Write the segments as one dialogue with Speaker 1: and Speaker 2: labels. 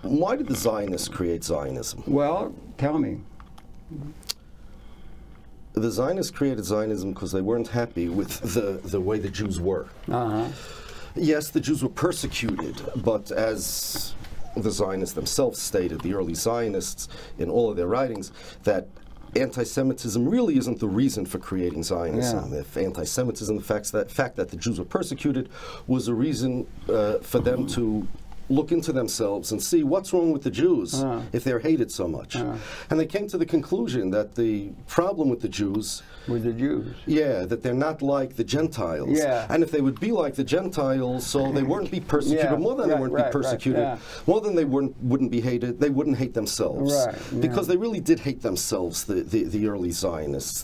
Speaker 1: why did the Zionists create Zionism?
Speaker 2: Well, tell me.
Speaker 1: The Zionists created Zionism because they weren't happy with the way the Jews were. Yes, the Jews were persecuted, but as the Zionists themselves stated, the early Zionists, in all of their writings, that anti-Semitism really isn't the reason for creating Zionism.
Speaker 2: Yeah.
Speaker 1: If anti-Semitism, the fact that the Jews were persecuted, was a reason for them to look into themselves and see what's wrong with the Jews if they're hated so much. And they came to the conclusion that the problem with the Jews, yeah, that they're not like the Gentiles.
Speaker 2: Yeah.
Speaker 1: And if they would be like the Gentiles, so they wouldn't be persecuted,
Speaker 2: Yeah.
Speaker 1: more than they wouldn't be persecuted, more than they wouldn't be hated, they wouldn't hate themselves.
Speaker 2: Right, yeah.
Speaker 1: Because they really did hate themselves, the early Zionists.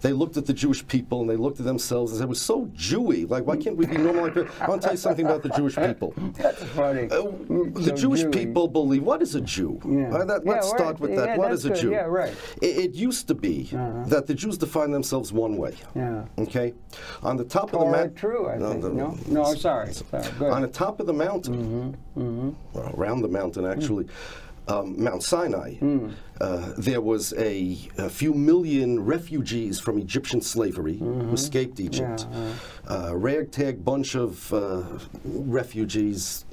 Speaker 1: They looked at the Jewish people and they looked at themselves and said, we're so Jewy, like why can't we be normal like that? I want to tell you something about the Jewish people.
Speaker 2: That's funny.
Speaker 1: The Jewish people believe, what is a Jew? Let's start with that. What is a Jew?
Speaker 2: Yeah, right.
Speaker 1: It used to be that the Jews defined themselves one way.
Speaker 2: Yeah.
Speaker 1: Okay? On the top of the mountain.
Speaker 2: True, I think. No, sorry. Go
Speaker 1: on the top of the mountain, well, around the mountain actually, Mount Sinai, there was a few million refugees from Egyptian slavery who escaped Egypt. A ragtag bunch of refugees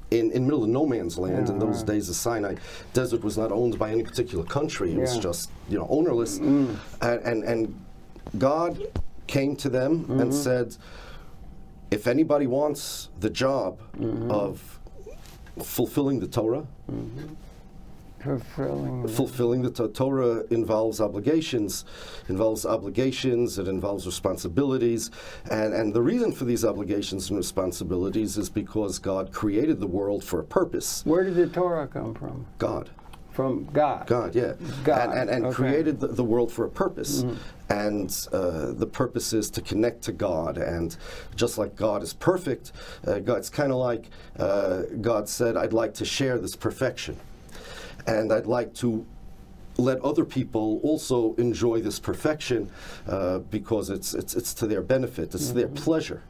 Speaker 1: in middle of no man's land. In those days, the Sinai desert was not owned by any particular country. It was just, ownerless. And God came to them and said, if anybody wants the job of fulfilling the Torah, fulfilling the Torah involves obligations. It involves responsibilities. And the reason for these obligations and responsibilities is because God created the world for a purpose.
Speaker 2: Where did the Torah come from?
Speaker 1: God.
Speaker 2: From God?
Speaker 1: God, yeah.
Speaker 2: God.
Speaker 1: And created the world for a purpose. And the purpose is to connect to God. And just like God is perfect, it's kind of like God said, I'd like to share this perfection. And I'd like to let other people also enjoy this perfection because it's to their benefit, it's to their pleasure.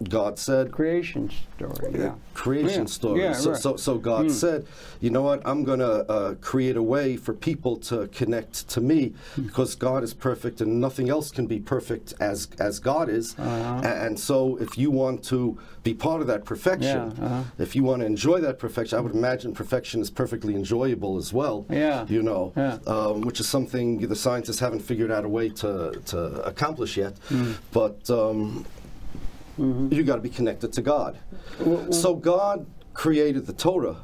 Speaker 1: God said,
Speaker 2: creation story.
Speaker 1: Creation story.
Speaker 2: Yeah,
Speaker 1: so God said, you know what? I'm going to create a way for people to connect to me because God is perfect and nothing else can be perfect as God is. And so, if you want to be part of that perfection, if you want to enjoy that perfection, I would imagine perfection is perfectly enjoyable as well. Which is something the scientists haven't figured out a way to accomplish yet. But you got to be connected to God. So God created the Torah,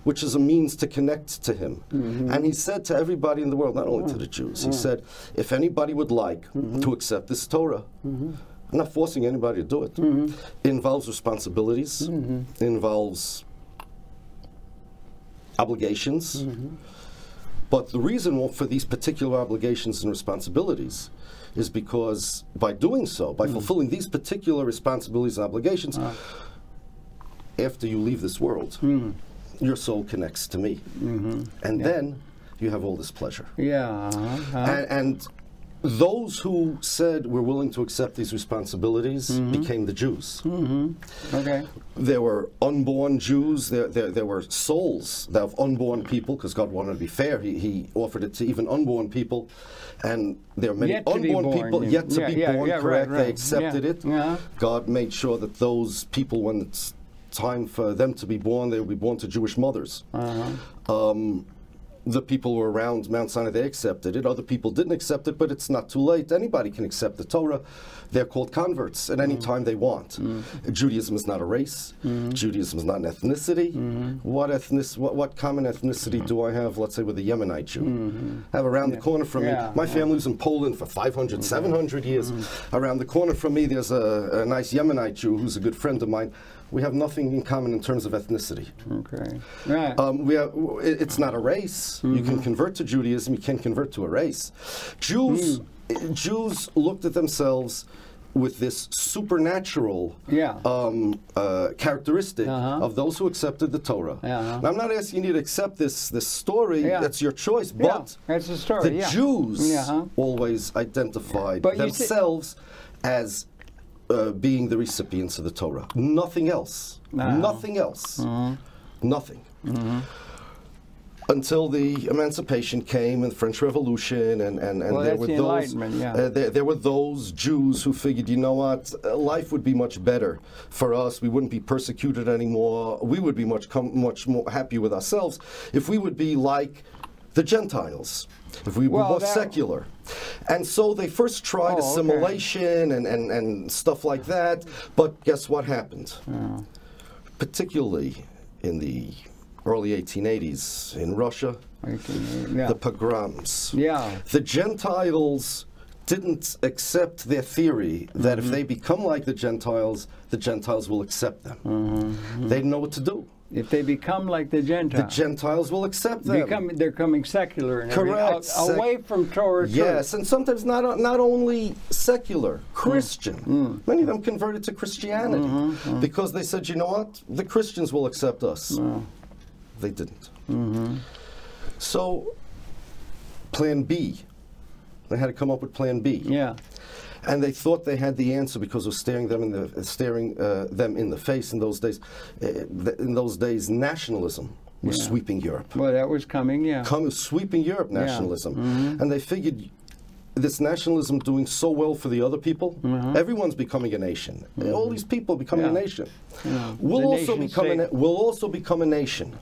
Speaker 1: which is a means to connect to Him. And He said to everybody in the world, not only to the Jews, He said, if anybody would like to accept this Torah, I'm not forcing anybody to do it. It involves responsibilities, it involves obligations. But the reason for these particular obligations and responsibilities is because by doing so, by fulfilling these particular responsibilities and obligations, after you leave this world, your soul connects to me. And then you have all this pleasure. And those who said we're willing to accept these responsibilities became the Jews. There were unborn Jews, there were souls of unborn people, because God wanted to be fair. He offered it to even unborn people. And there are many unborn people yet to be born, correct? They accepted it. God made sure that those people, when it's time for them to be born, they will be born to Jewish mothers. The people who were around Mount Sinai, they accepted it. Other people didn't accept it, but it's not too late. Anybody can accept the Torah. They're called converts at any time they want. Judaism is not a race. Judaism is not an ethnicity. What common ethnicity do I have, let's say, with a Yemenite Jew? I have around the corner from me. My family was in Poland for 500, 700 years. Around the corner from me, there's a nice Yemenite Jew who's a good friend of mine. We have nothing in common in terms of ethnicity. It's not a race. You can convert to Judaism. You can't convert to a race. Jews looked at themselves with this supernatural characteristic of those who accepted the Torah. Now, I'm not asking you to accept this story. That's your choice. But
Speaker 2: that's the story.
Speaker 1: The Jews always identified themselves as being the recipients of the Torah. Nothing else. Nothing else. Nothing. Until the emancipation came and the French Revolution, and there were those there were those Jews who figured, you know what, life would be much better for us. We wouldn't be persecuted anymore. We would be much more happy with ourselves if we would be like the Gentiles, if we were more secular. And so they first tried assimilation and stuff like that. But guess what happened? Particularly in the early 1880s in Russia, the pogroms. The Gentiles didn't accept their theory that if they become like the Gentiles will accept them. They didn't know what to do.
Speaker 2: If they become like the
Speaker 1: Gentiles will accept them.
Speaker 2: They're coming secular and
Speaker 1: correct.
Speaker 2: Away from Torah.
Speaker 1: Yes, and sometimes not only secular, Christian. Many of them converted to Christianity because they said, you know what, the Christians will accept us. They didn't. So, Plan B. They had to come up with Plan B. And they thought they had the answer because of staring them in the face in those days. In those days, nationalism was sweeping Europe.
Speaker 2: Well, that was coming,
Speaker 1: sweeping Europe, nationalism. And they figured this nationalism doing so well for the other people, everyone's becoming a nation. All these people becoming a nation. We'll also become a nation.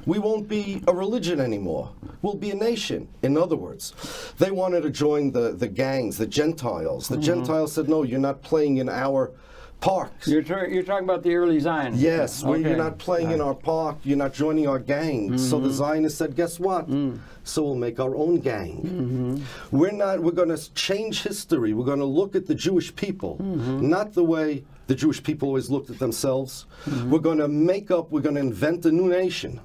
Speaker 1: We won't be a religion anymore. We'll be a nation. In other words, they wanted to join the gangs, the Gentiles. The Gentiles said, no, you're not playing in our parks.
Speaker 2: You're talking about the early Zionists.
Speaker 1: Yes, you're not playing in our park, you're not joining our gang. So the Zionists said, guess what? So we'll make our own gang. We're going to change history. We're going to look at the Jewish people, not the way the Jewish people always looked at themselves. We're going to invent a new nation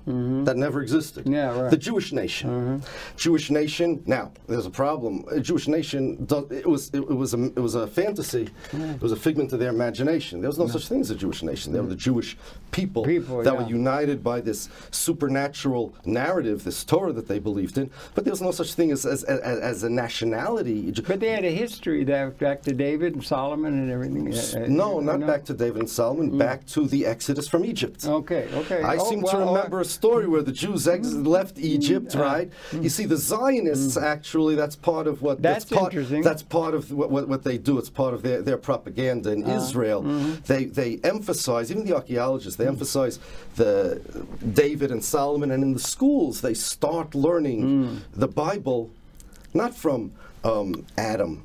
Speaker 1: that never existed. The Jewish nation. Jewish nation. Now, there's a problem. A Jewish nation, it was a fantasy. It was a figment of their imagination. There was no such thing as a Jewish nation. There were the Jewish people that were united by this supernatural narrative, this Torah that they believed in. But there was no such thing as a nationality.
Speaker 2: But they had a history back to David and Solomon and everything.
Speaker 1: Not back to David and Solomon, back to the Exodus from Egypt. I seem to remember a story where the Jews left Egypt, right? You see, the Zionists, actually, that's part of what...
Speaker 2: That's interesting.
Speaker 1: That's part of what they do. It's part of their propaganda in Israel. They emphasize, even the archaeologists, they emphasize the David and Solomon, and in the schools, they start learning the Bible, not from Adam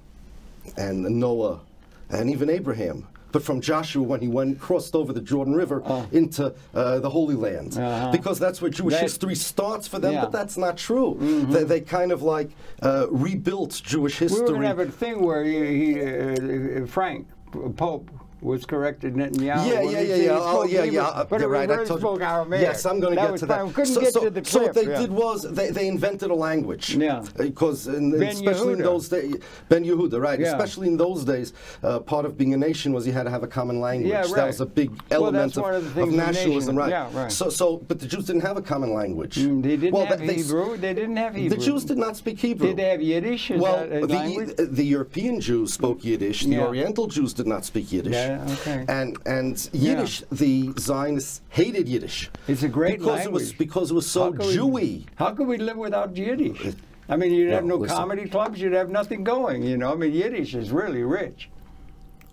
Speaker 1: and Noah and even Abraham, but from Joshua when he crossed over the Jordan River into the Holy Land. Because that's where Jewish history starts for them, but that's not true. They kind of like rebuilt Jewish history.
Speaker 2: We were going to have a thing where Frank, Pope, was corrected Netanyahu. But
Speaker 1: right.
Speaker 2: spoke Aramaic.
Speaker 1: Yes, I'm going to get to that.
Speaker 2: We couldn't get to the clip.
Speaker 1: So what they did was they invented a language. Because especially in those days, Ben Yehuda, right? Especially in those days, part of being a nation was you had to have a common language. That was a big element of nationalism, right? But the Jews didn't have a common language.
Speaker 2: They didn't have Hebrew. They didn't have Hebrew.
Speaker 1: The Jews did not speak Hebrew.
Speaker 2: Did they have Yiddish?
Speaker 1: The European Jews spoke Yiddish. The Oriental Jews did not speak Yiddish. And Yiddish, the Zionists hated Yiddish.
Speaker 2: It's a great language.
Speaker 1: Because it was so Jewy.
Speaker 2: How could we live without Yiddish? I mean, you'd have no comedy clubs, you'd have nothing going, you know. I mean, Yiddish is really rich.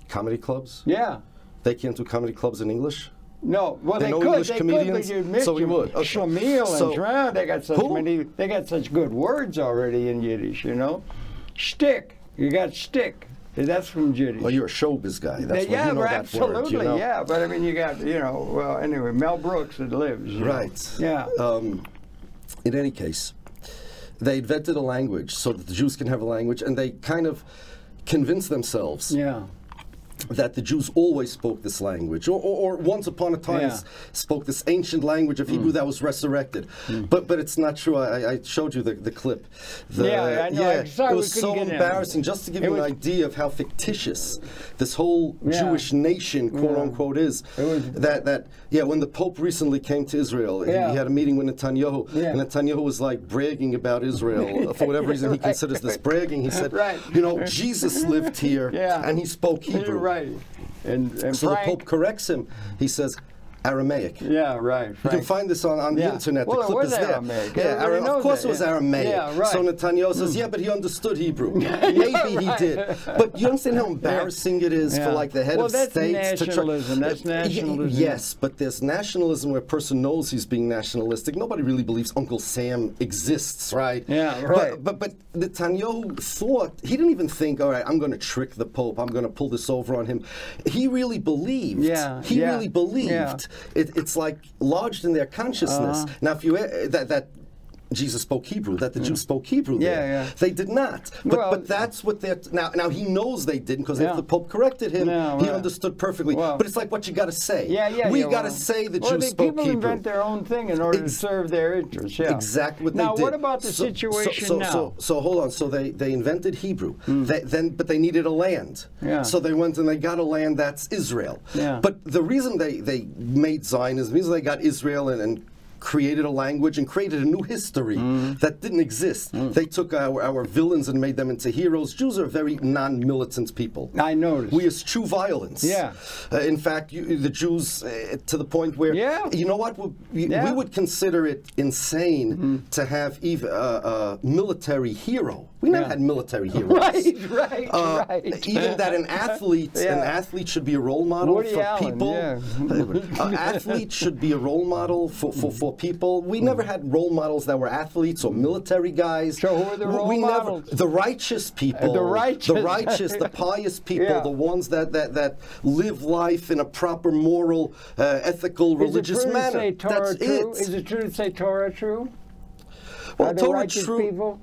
Speaker 1: Comedy clubs?
Speaker 2: Yeah.
Speaker 1: They can't do comedy clubs in English?
Speaker 2: No, well they could,
Speaker 1: English comedians,
Speaker 2: but you'd miss
Speaker 1: so we would.
Speaker 2: Shlemiel and Drown, they got such good words already in Yiddish, you know. Shtick, you got shtick. That's from Yiddish.
Speaker 1: Well, you're a showbiz guy. That's why you know that
Speaker 2: absolutely,
Speaker 1: word, you know?
Speaker 2: Yeah. But I mean, you got, you know, well, anyway, Mel Brooks that lives.
Speaker 1: Right.
Speaker 2: Yeah.
Speaker 1: In any case, they invented a language so that the Jews can have a language, and they kind of convinced themselves that the Jews always spoke this language, or once upon a time spoke this ancient language of Hebrew that was resurrected. But it's not true. I showed you the clip.
Speaker 2: I know.
Speaker 1: It was so embarrassing. Just to give you an idea of how fictitious this whole Jewish nation, quote unquote, is. When the Pope recently came to Israel, he had a meeting with Netanyahu, and Netanyahu was like bragging about Israel. For whatever reason he considers this bragging, he said, you know, Jesus lived here and he spoke Hebrew.
Speaker 2: right. And
Speaker 1: so
Speaker 2: Frank,
Speaker 1: the Pope corrects him. He says, Aramaic.
Speaker 2: Yeah, right.
Speaker 1: You can find this on the internet.
Speaker 2: Well,
Speaker 1: the clip
Speaker 2: it was
Speaker 1: is there.
Speaker 2: Aramaic.
Speaker 1: Yeah, of course it was Aramaic.
Speaker 2: Yeah, right.
Speaker 1: So Netanyahu says, yeah, but he understood Hebrew. Maybe he did. But you understand how embarrassing it is for like the head of states
Speaker 2: to try. That's nationalism.
Speaker 1: Yes, but there's nationalism where a person knows he's being nationalistic. Nobody really believes Uncle Sam exists, right?
Speaker 2: Yeah, right.
Speaker 1: But Netanyahu thought, he didn't even think, all right, I'm going to trick the Pope. I'm going to pull this over on him. He really believed. He really believed. Yeah. It's like lodged in their consciousness. Now, if you that Jesus spoke Hebrew, that the Jews spoke Hebrew there. They did not. But that's what they're... Now he knows they didn't because if the Pope corrected him, he understood perfectly. But it's like what you got to say. We got to say the Jews spoke Hebrew.
Speaker 2: People invent their own thing in order to serve their interests.
Speaker 1: Exactly what they did.
Speaker 2: Now, what about the situation now?
Speaker 1: So hold on. So they invented Hebrew. But they needed a land. So they went and they got a land that's Israel. But the reason they made Zionism, the reason they got Israel and created a language and created a new history that didn't exist. They took our villains and made them into heroes. Jews are very non-militant people.
Speaker 2: I noticed.
Speaker 1: We eschew violence. In fact, the Jews, to the point where, you know what, we would consider it insane to have even a military hero. We never had military heroes.
Speaker 2: Right.
Speaker 1: Even that an athlete should be a role model for people. An athlete should be a role model for people. We never had role models that were athletes or military guys.
Speaker 2: So who are the role models?
Speaker 1: The righteous people. The righteous, the pious people, the ones that live life in a proper moral, ethical, religious manner. That's it.
Speaker 2: Is it true to say Torah true?
Speaker 1: Well, Torah true.
Speaker 2: People?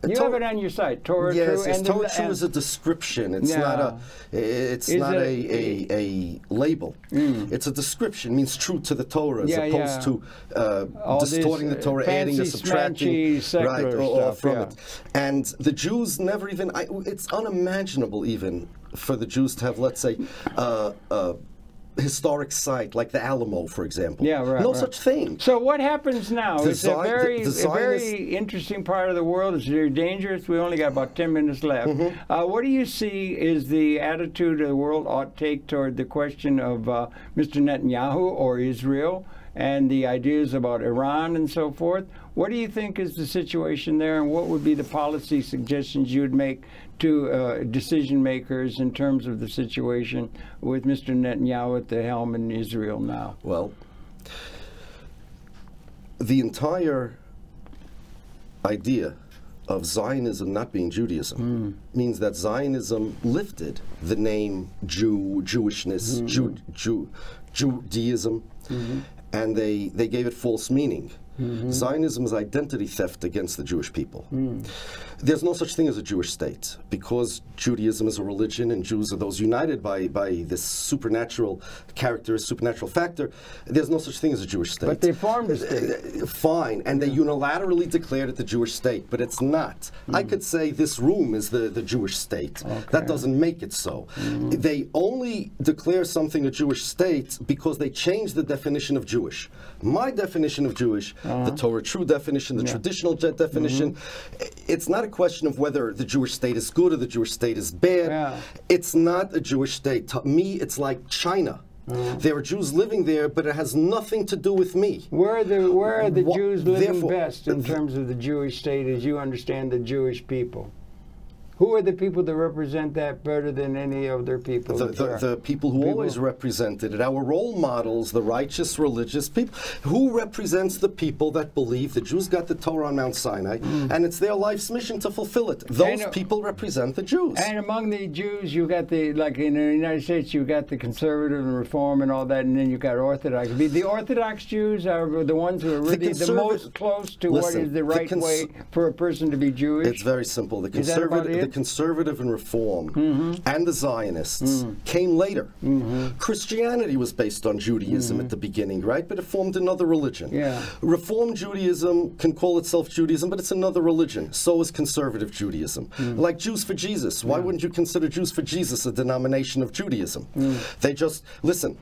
Speaker 2: You have it on your site, Torah true.
Speaker 1: Yes, Torah true is a description. It's not a. It's not a label. It's a description. It means true to the Torah, as opposed to distorting the Torah, adding or subtracting from it. And the Jews never even. It's unimaginable even for the Jews to have, let's say, historic site like the Alamo, for example. No such thing.
Speaker 2: So what happens now? It's a very interesting part of the world. It's very dangerous. We only got about 10 minutes left. What do you see is the attitude of the world ought to take toward the question of Mr. Netanyahu or Israel and the ideas about Iran and so forth? What do you think is the situation there, and what would be the policy suggestions you would make to decision makers in terms of the situation with Mr. Netanyahu at the helm in Israel now?
Speaker 1: Well, the entire idea of Zionism not being Judaism means that Zionism lifted the name Jew, Jewishness, Judaism, and they gave it false meaning. Zionism is identity theft against the Jewish people. There's no such thing as a Jewish state, because Judaism is a religion and Jews are those united by this supernatural character, supernatural factor. There's no such thing as a Jewish state.
Speaker 2: But they formed a state.
Speaker 1: Fine, and they unilaterally declared it the Jewish state, but it's not. I could say this room is the Jewish state. That doesn't make it so. They only declare something a Jewish state because they changed the definition of Jewish. My definition of Jewish, the Torah true definition, the traditional definition, it's not a question of whether the Jewish state is good or the Jewish state is bad. It's not a Jewish state. To me, it's like China. There are Jews living there, but it has nothing to do with me.
Speaker 2: Where are the Jews living best in terms of the Jewish state as you understand the Jewish people? Who are the people that represent that better than any other people?
Speaker 1: The people who always represented it. Our role models, the righteous, religious people. Who represents the people that believe the Jews got the Torah on Mount Sinai, and it's their life's mission to fulfill it? Those people represent the Jews.
Speaker 2: And among the Jews, you got like in the United States, you got the conservative and reform and all that, and then you got Orthodox. The Orthodox Jews are the ones who are really the most close to what is the right way for a person to be Jewish.
Speaker 1: It's very simple. The conservative and reform and the Zionists came later. Christianity was based on Judaism at the beginning, right? But it formed another religion. Reform Judaism can call itself Judaism, but it's another religion. So is conservative Judaism. Like Jews for Jesus. Why wouldn't you consider Jews for Jesus a denomination of Judaism? They just, listen,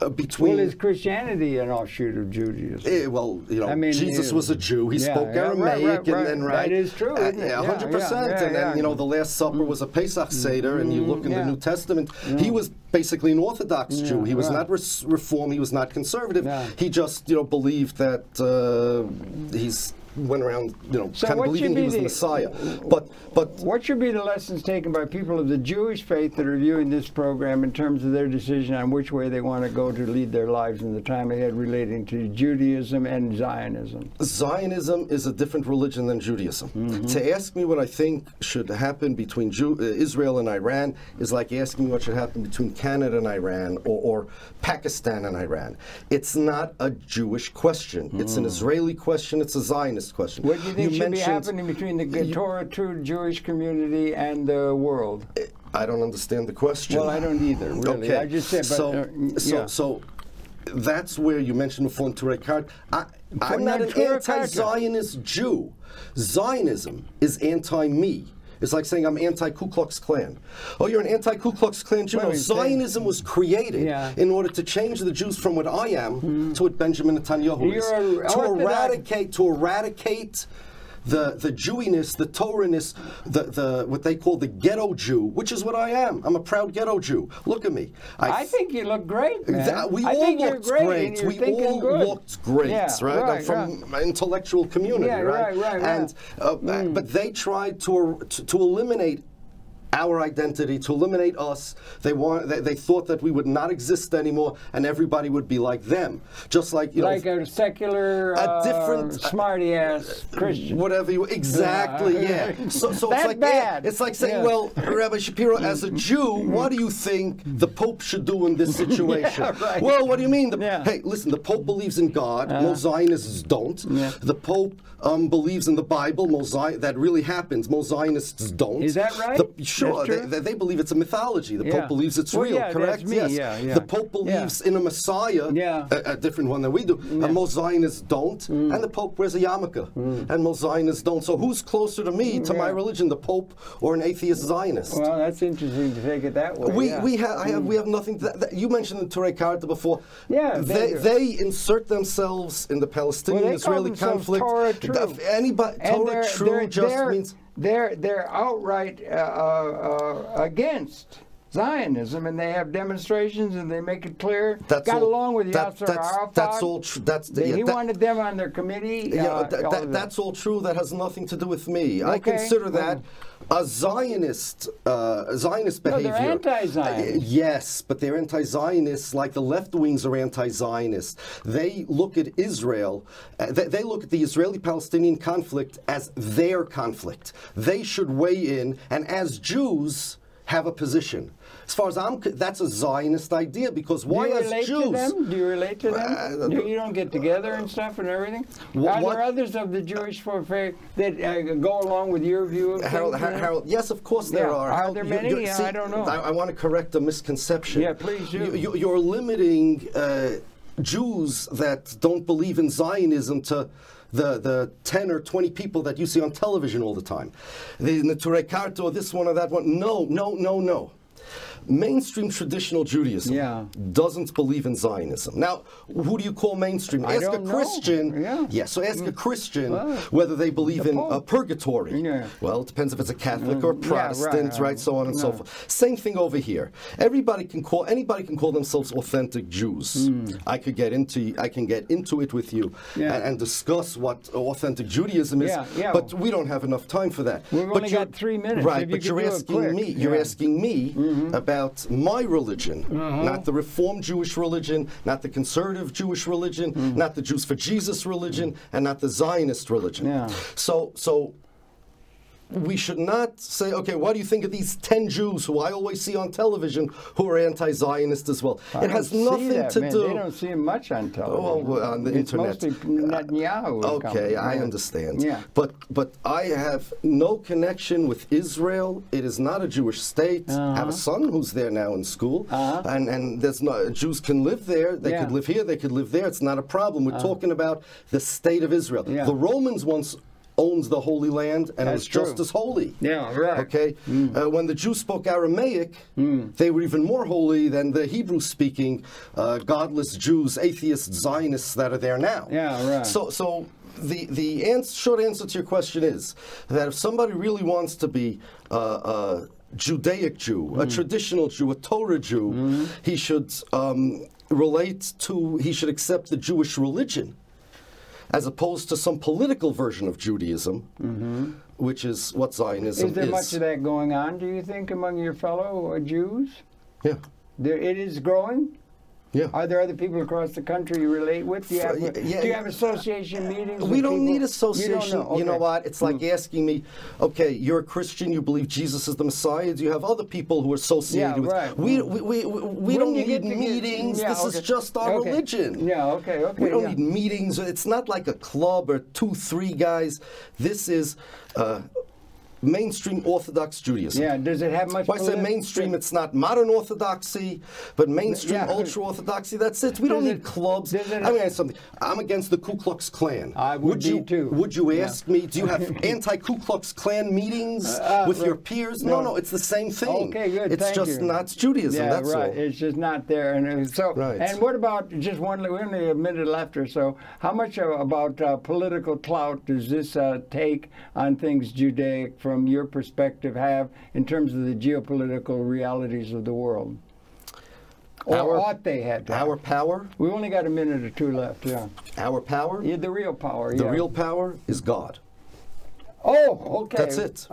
Speaker 1: between...
Speaker 2: Well, is Christianity an offshoot of Judaism?
Speaker 1: Well, you know, I mean, Jesus was a Jew. He spoke Aramaic,
Speaker 2: right.
Speaker 1: and then, right?
Speaker 2: That is true, isn't it?
Speaker 1: 100%. And then, you know, the Last Supper was a Pesach Seder, and you look in the New Testament, he was basically an Orthodox Jew. He was not Reform, he was not conservative. He just, you know, believed that he's went around, you know, kind of believing he was the Messiah. But
Speaker 2: what should be the lessons taken by people of the Jewish faith that are viewing this program in terms of their decision on which way they want to go to lead their lives in the time ahead relating to Judaism and Zionism?
Speaker 1: Zionism is a different religion than Judaism. To ask me what I think should happen between Israel and Iran is like asking me what should happen between Canada and Iran or Pakistan and Iran. It's not a Jewish question. It's an Israeli question. It's a Zionist question.
Speaker 2: What do you think should be happening between the Torah true Jewish community and the world?
Speaker 1: I don't understand the question.
Speaker 2: Well, I don't either, really.
Speaker 1: Okay.
Speaker 2: I just said, but,
Speaker 1: so that's where you mentioned before in Turei Card. I'm not an anti-Zionist Jew. Zionism is anti-me. It's like saying I'm anti-Ku Klux Klan. Oh, you're an anti-Ku Klux Klan Jew? No, Zionism was created in order to change the Jews from what I am to what Benjamin Netanyahu is. To eradicate the Jewiness, the Torahness, the what they call the ghetto Jew, which is what I am. I'm a proud ghetto Jew. Look at me.
Speaker 2: I think you look great, man.
Speaker 1: We all looked great. We all looked great, right? I'm from an intellectual community, right? And but they tried to eliminate our identity, to eliminate us. They thought that we would not exist anymore, and everybody would be like them, just like
Speaker 2: like a secular,
Speaker 1: different
Speaker 2: smarty-ass Christian.
Speaker 1: Whatever you exactly, So it's like
Speaker 2: bad.
Speaker 1: It's like saying, well, Rabbi Shapiro, as a Jew, what do you think the Pope should do in this situation? Well, what do you mean? Hey, listen, the Pope believes in God. Most Zionists don't. The Pope believes in the Bible. That really happens. Most Zionists don't.
Speaker 2: Is that right?
Speaker 1: Sure, they believe it's a mythology. The Pope believes it's real, correct? Yes. The Pope believes in a Messiah, a different one than we do. And most Zionists don't. And the Pope wears a yarmulke. And most Zionists don't. So who's closer to me, to my religion, the Pope or an atheist Zionist?
Speaker 2: Well, that's interesting to take it that way.
Speaker 1: We have nothing. You mentioned the Turei Karta before. They insert themselves in the Palestinian-Israeli conflict.
Speaker 2: Torah true.
Speaker 1: Torah true just means
Speaker 2: they're outright against Zionism, and they have demonstrations, and they make it clear. Got along with Yasser Arafat.
Speaker 1: That's all true.
Speaker 2: He wanted them on their committee.
Speaker 1: That's all true. That has nothing to do with me. I consider that a Zionist behavior.
Speaker 2: No, they're anti-Zionist.
Speaker 1: Yes, but they're anti-Zionists like the left wings are anti-Zionist. They look at Israel. They look at the Israeli-Palestinian conflict as their conflict. They should weigh in, and as Jews have a position. As far as that's a Zionist idea, because why as Jews?
Speaker 2: Do you relate to them? You don't get together and stuff and everything? Are there others of the Jewish faith that go along with your view of things?
Speaker 1: Harold, yes, of course there are.
Speaker 2: Are there many? See, I don't know.
Speaker 1: I want to correct a misconception.
Speaker 2: Yeah, please do.
Speaker 1: You're limiting Jews that don't believe in Zionism to the 10 or 20 people that you see on television all the time. The Turei Karta or this one or that one. No. Mainstream traditional Judaism doesn't believe in Zionism. Now, who do you call mainstream? Ask a Christian. So ask a Christian whether they believe in a purgatory. Well, it depends if it's a Catholic or Protestant, right? So on and so forth. Same thing over here. Anybody can call themselves authentic Jews. I can get into it with you and discuss what authentic Judaism is. But we don't have enough time for that.
Speaker 2: We've only got 3 minutes.
Speaker 1: Right, but you're asking me about my religion, not the Reformed Jewish religion, not the conservative Jewish religion, not the Jews for Jesus religion, and not the Zionist religion. So we should not say, okay, what do you think of these 10 Jews who I always see on television who are anti-Zionist as well? It has nothing to do.
Speaker 2: They don't see much on television.
Speaker 1: Well, on the internet.
Speaker 2: It's mostly Netanyahu.
Speaker 1: Okay, I understand. But I have no connection with Israel. It is not a Jewish state. I have a son who's there now in school, and there's no Jews can live there. They could live here. They could live there. It's not a problem. We're talking about the state of Israel. The Romans once owned the Holy Land, and it was just as holy.
Speaker 2: Yeah, right.
Speaker 1: Okay? When the Jews spoke Aramaic, they were even more holy than the Hebrew-speaking, godless Jews, atheists, Zionists that are there now.
Speaker 2: Yeah, right.
Speaker 1: So the short answer to your question is that if somebody really wants to be a Judaic Jew, a traditional Jew, a Torah Jew, he should he should accept the Jewish religion, as opposed to some political version of Judaism, which is what Zionism is.
Speaker 2: Is there much of that going on, do you think, among your fellow Jews?
Speaker 1: Yeah.
Speaker 2: It is growing?
Speaker 1: Yeah.
Speaker 2: Are there other people across the country you relate with? Do you have association meetings?
Speaker 1: We don't need association.
Speaker 2: You don't know.
Speaker 1: You know what? It's like asking me, okay, you're a Christian, you believe Jesus is the Messiah. Do you have other people who are associated with?
Speaker 2: Right.
Speaker 1: We don't need meetings. This is just our religion.
Speaker 2: Yeah, okay.
Speaker 1: We don't need meetings. It's not like a club or 2-3 guys. This is mainstream Orthodox Judaism.
Speaker 2: Yeah, does it have much...
Speaker 1: When I say mainstream, it's not modern Orthodoxy, but mainstream ultra-Orthodoxy, that's it. We don't need clubs. I mean, something. I'm against the Ku Klux Klan.
Speaker 2: I would be too.
Speaker 1: Would you ask me, do you have anti-Ku Klux Klan meetings with your peers? No, it's the same thing.
Speaker 2: Okay, good,
Speaker 1: It's just not Judaism, that's all.
Speaker 2: It's just not there. And so, and what about, just one, we're only a minute left or so, how much about political clout does this take on things Judaic from your perspective have in terms of the geopolitical realities of the world? Or ought they have to have?
Speaker 1: Our power?
Speaker 2: We only got a minute or two left,
Speaker 1: Our power?
Speaker 2: Yeah, the real power,
Speaker 1: The real power is God.
Speaker 2: Oh, okay.
Speaker 1: That's it.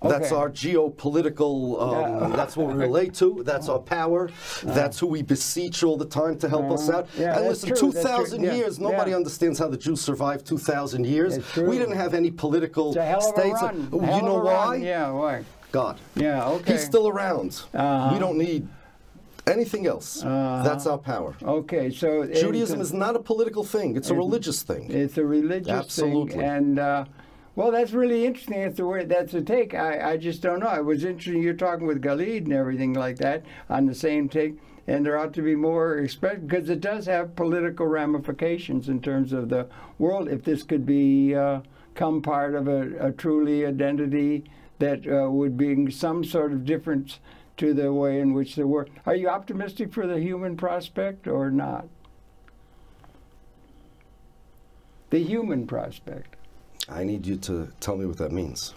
Speaker 1: That's our geopolitical, that's what we relate to, that's our power, that's who we beseech all the time to help us out. And listen, 2,000 years, nobody understands how the Jews survived 2,000 years. We didn't have any political states. You know why?
Speaker 2: Yeah, why?
Speaker 1: God.
Speaker 2: Yeah, okay.
Speaker 1: He's still around. We don't need anything else. That's our power.
Speaker 2: Okay, so...
Speaker 1: Judaism is not a political thing, it's a religious thing.
Speaker 2: It's a religious thing. And... well, that's really interesting. That's the take. I just don't know. It was interesting. You're talking with Galid and everything like that on the same take, and there ought to be more because it does have political ramifications in terms of the world. If this could become part of a truly identity that would bring some sort of difference to the way in which the world. Are you optimistic for the human prospect or not? The human prospect.
Speaker 1: I need you to tell me what that means.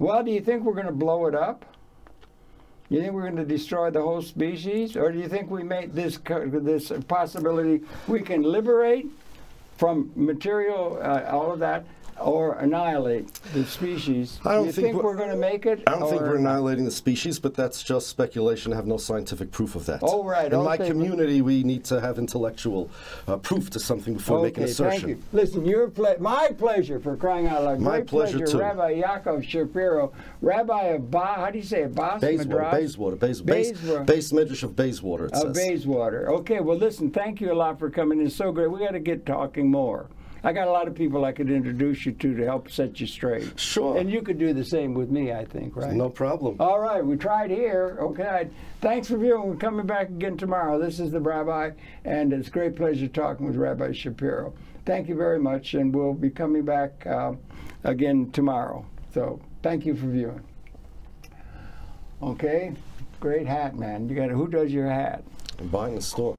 Speaker 2: Well, do you think we're going to blow it up? You think we're going to destroy the whole species? Or do you think we make this possibility we can liberate from material, all of that, or annihilate the species?
Speaker 1: I don't
Speaker 2: do you think we're going to make it?
Speaker 1: I don't think we're annihilating the species, but that's just speculation. I have no scientific proof of that.
Speaker 2: Oh, right.
Speaker 1: In my community, we need to have intellectual proof to something before we make an assertion.
Speaker 2: Thank you. Listen, my pleasure, for crying out loud.
Speaker 1: My pleasure too.
Speaker 2: Rabbi Yaakov Shapiro, Rabbi of how do you say it?
Speaker 1: Bayswater. Base Medrash of Bayswater, it says.
Speaker 2: Bayswater. Okay, well, listen, thank you a lot for coming. It's so great. We got to get talking more. I got a lot of people I could introduce you to help set you straight.
Speaker 1: Sure.
Speaker 2: And you could do the same with me, I think, right?
Speaker 1: No problem.
Speaker 2: All right, we tried here. Okay. Thanks for viewing. We're coming back again tomorrow. This is the Rabbi, and it's a great pleasure talking with Rabbi Shapiro. Thank you very much, and we'll be coming back again tomorrow. So thank you for viewing. Okay. Great hat, man. Who does your hat?
Speaker 1: I'm buying the store.